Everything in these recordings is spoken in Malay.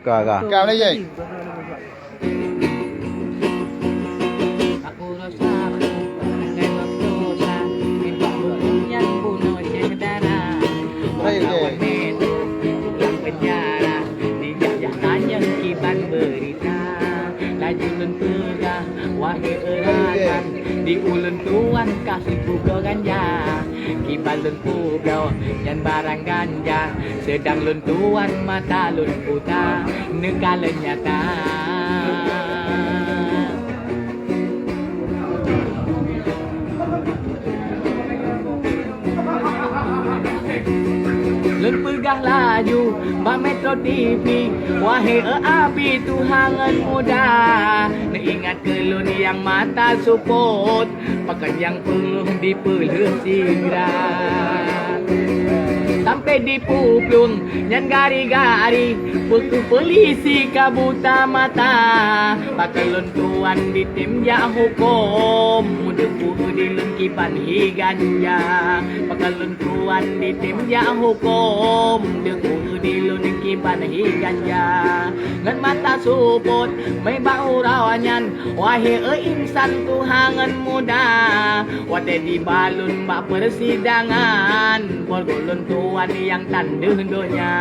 kah. Kau ni je. Aku rasa aku dengan dosa minta yang bunuh saudara. Kawan itu pulang penjara dijajah tanya kiban berita laju lentera wahai erakan di ulun tuan kasih pugo ganja kiban lun pugo dan barang ganja sedang lun tuan mata lun buta negala nyata. Lun pegah laju ba Metro TV wahai api Tuhangan muda ne ingat ke lun yang mata suput pakan yang penuh di peleh singrat sampai di puplung nyan gari-gari putu polisi kabuta mata pakan lun tuan di tim ya hukum mudupu di lun kipan higanja pakan lun tuan di tim ya hukum deku di lun kipan higanja ngan mata suput may bau rawanyan wahai insan Tuhangan muda wate di balun ba persidangan borgolun tuan yang tanduh donya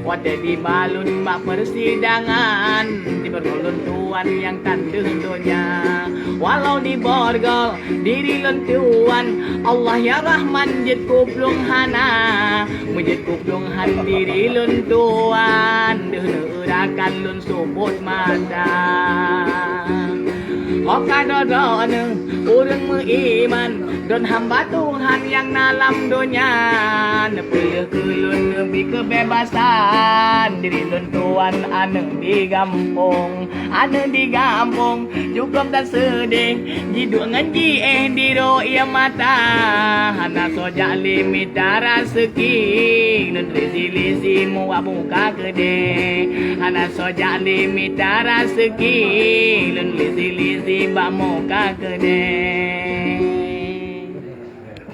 wate di balun ba persidangan di borgolun tuan yang tanduh donya walau di borgol diri lun tuan Allah ya Rahman jid kuplung hana mujid kuplung han diri lun tuan deurakan lun suput mata Oka dodone urang mengiman don hamba Tuhan yang dalam dunia nepeleuh keulun nepi kebebasan diri lun tuan anu di kampung cukup dan sedih jidu ngaji di roya mata hana soja limitara seki nun risi muak muka gede hana soja limitara seki nun lisi ba muka gede